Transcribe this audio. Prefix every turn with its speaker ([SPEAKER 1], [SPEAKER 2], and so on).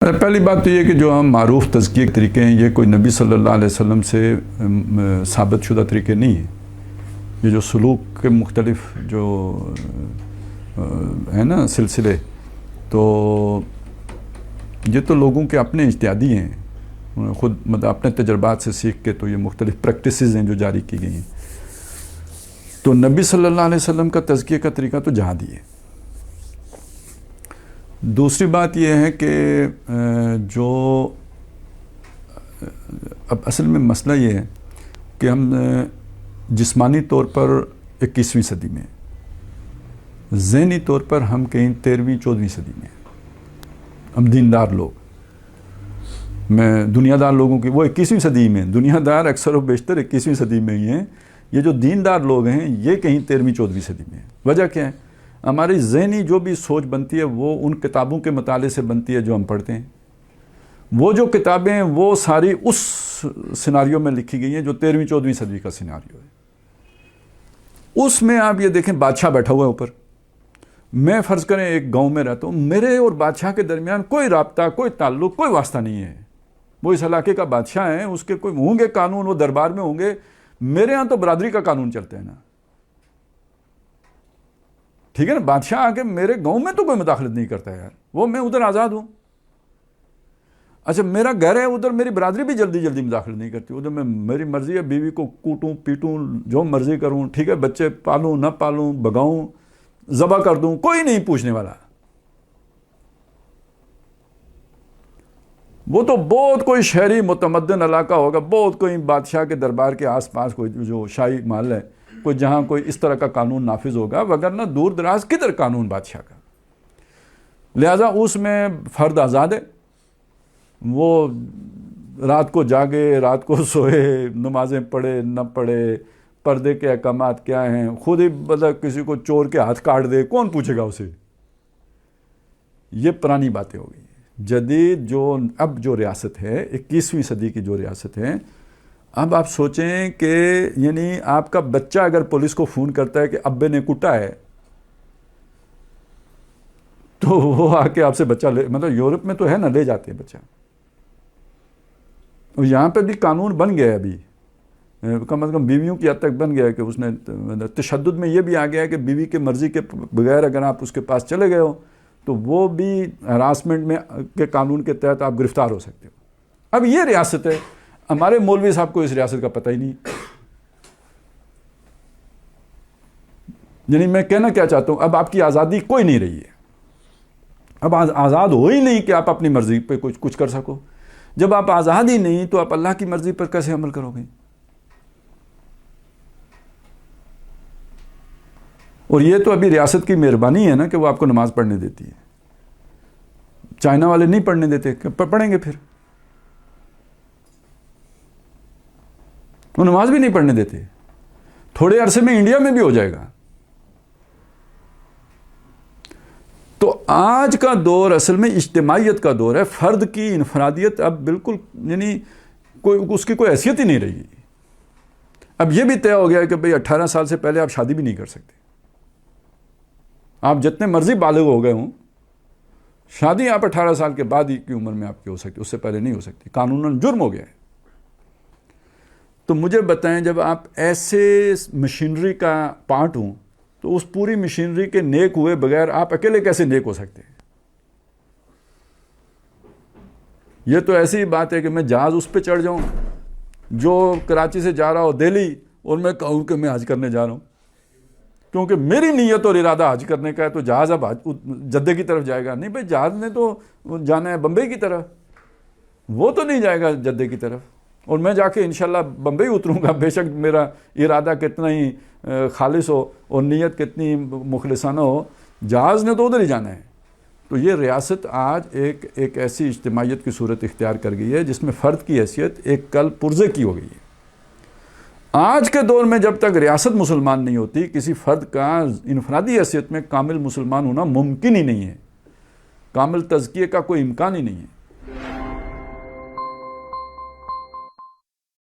[SPEAKER 1] پہلی بات تو یہ کہ جو ہم معروف تزکیے کے طریقے ہیں یہ کوئی نبی صلی اللہ علیہ وسلم سے ثابت شدہ طریقے نہیں ہیں۔ یہ جو سلوک کے مختلف جو ہیں نا سلسلے، تو یہ تو لوگوں کے اپنے اجتہادی ہیں، خود اپنے تجربات سے سیکھ کے تو یہ مختلف پریکٹسز ہیں جو جاری کی گئی ہیں۔ تو نبی صلی اللہ علیہ وسلم کا تزکیے کا طریقہ تو جہادی ہے۔ دوسری بات یہ ہے کہ جو اب اصل میں مسئلہ یہ ہے کہ ہم جسمانی طور پر 21ویں صدی میں، ذہنی طور پر ہم کہیں 13ویں 14ویں صدی میں ہم دیندار لوگ، میں دنیا دار لوگوں کی وہ 21ویں صدی میں، دنیا دار اکثر و بیشتر 21ویں صدی میں ہی ہیں۔ یہ جو دیندار لوگ ہیں یہ کہیں 13ویں 14ویں صدی میں ہیں۔ وجہ کیا ہے؟ ہماری ذہنی جو بھی سوچ بنتی ہے وہ ان کتابوں کے مطالعے سے بنتی ہے جو ہم پڑھتے ہیں۔ وہ جو کتابیں ہیں وہ ساری اس سیناریو میں لکھی گئی ہیں جو 13ویں 14ویں صدی کا سیناریو ہے۔ اس میں آپ یہ دیکھیں بادشاہ بیٹھا ہوا ہے اوپر، میں فرض کریں ایک گاؤں میں رہتا ہوں، میرے اور بادشاہ کے درمیان کوئی رابطہ، کوئی تعلق، کوئی واسطہ نہیں ہے۔ وہ اس علاقے کا بادشاہ ہیں، اس کے کوئی ہوں گے قانون، وہ دربار میں ہوں گے۔ میرے ہاں تو برادری کا قانون چلتا ہے نا، ٹھیک ہے نا۔ بادشاہ آ کے میرے گاؤں میں تو کوئی مداخلت نہیں کرتا ہے یار، وہ میں ادھر آزاد ہوں۔ اچھا میرا گھر ہے ادھر، میری برادری بھی جلدی جلدی مداخلت نہیں کرتی، ادھر میں میری مرضی ہے، بیوی کو کوٹوں پیٹوں جو مرضی کروں، ٹھیک ہے، بچے پالوں نہ پالوں، بگاؤں ذبح کر دوں، کوئی نہیں پوچھنے والا۔ وہ تو بہت کوئی شہری متمدن علاقہ ہوگا، بہت کوئی بادشاہ کے دربار کے آس پاس کوئی جو شاہی محل ہے، کوئی جہاں کوئی اس طرح کا قانون نافذ ہوگا، وگرنہ دور دراز کدھر قانون بادشاہ کا۔ لہذا اس میں فرد آزاد ہے، وہ رات کو جاگے، رات کو سوئے، نمازیں پڑھے نہ پڑھے، پردے کے احکامات کیا ہیں، خود ہی مطلب کسی کو چور کے ہاتھ کاٹ دے، کون پوچھے گا اسے؟ یہ پرانی باتیں ہو گئی۔ جدید اب جو ریاست ہے، 21ویں صدی کی جو ریاست ہے، اب آپ سوچیں کہ یعنی آپ کا بچہ اگر پولیس کو فون کرتا ہے کہ ابے نے کٹا ہے، تو وہ آ کے آپ سے بچہ مطلب یورپ میں تو ہے نا، لے جاتے ہیں بچہ۔ اور یہاں پہ بھی قانون بن گیا ہے ابھی، کم از کم بیویوں کی حد تک بن گیا ہے کہ اس نے تشدد میں یہ بھی آ گیا ہے کہ بیوی کے مرضی کے بغیر اگر آپ اس کے پاس چلے گئے ہو تو وہ بھی ہراسمنٹ میں کے قانون کے تحت آپ گرفتار ہو سکتے ہو۔ اب یہ ریاست ہے، ہمارے مولوی صاحب کو اس ریاست کا پتہ ہی نہیں۔ یعنی میں کہنا کیا چاہتا ہوں، اب آپ کی آزادی کوئی نہیں رہی ہے، اب آزاد ہو ہی نہیں کہ آپ اپنی مرضی پہ کچھ کر سکو۔ جب آپ آزاد ہی نہیں تو آپ اللہ کی مرضی پر کیسے عمل کرو گے؟ اور یہ تو ابھی ریاست کی مہربانی ہے نا کہ وہ آپ کو نماز پڑھنے دیتی ہے۔ چائنا والے نہیں پڑھنے دیتے، پڑھیں گے پھر؟ وہ نماز بھی نہیں پڑھنے دیتے۔ تھوڑے عرصے میں انڈیا میں بھی ہو جائے گا۔ تو آج کا دور اصل میں اجتماعیت کا دور ہے، فرد کی انفرادیت اب بالکل یعنی اس کی کوئی حیثیت ہی نہیں رہی۔ اب یہ بھی طے ہو گیا ہے کہ بھئی 18 سال سے پہلے آپ شادی بھی نہیں کر سکتے، آپ جتنے مرضی بالغ ہو گئے ہوں، شادی آپ 18 سال کے بعد ہی کی عمر میں آپ کی ہو سکتی، اس سے پہلے نہیں ہو سکتی، قانوناً جرم ہو گیا ہے۔ تو مجھے بتائیں جب آپ ایسے مشینری کا پارٹ ہوں تو اس پوری مشینری کے نیک ہوئے بغیر آپ اکیلے کیسے نیک ہو سکتے ہیں؟ یہ تو ایسی بات ہے کہ میں جہاز اس پہ چڑھ جاؤں جو کراچی سے جا رہا ہو دہلی، اور میں کہوں کہ میں حج کرنے جا رہا ہوں، کیونکہ میری نیت اور ارادہ حج کرنے کا ہے، تو جہاز اب جدے کی طرف جائے گا نہیں؟ بھائی جہاز نے تو جانا ہے بمبئی کی طرف، وہ تو نہیں جائے گا جدے کی طرف۔ اور میں جا کے انشاءاللہ بمبئی اتروں گا، بے شک میرا ارادہ کتنا ہی خالص ہو اور نیت کتنی مخلصانہ ہو، جہاز نے تو ادھر ہی جانا ہے۔ تو یہ ریاست آج ایک ایسی اجتماعیت کی صورت اختیار کر گئی ہے جس میں فرد کی حیثیت ایک کل پرزے کی ہو گئی ہے۔ آج کے دور میں جب تک ریاست مسلمان نہیں ہوتی، کسی فرد کا انفرادی حیثیت میں کامل مسلمان ہونا ممکن ہی نہیں ہے، کامل تزکیے کا کوئی امکان ہی نہیں ہے۔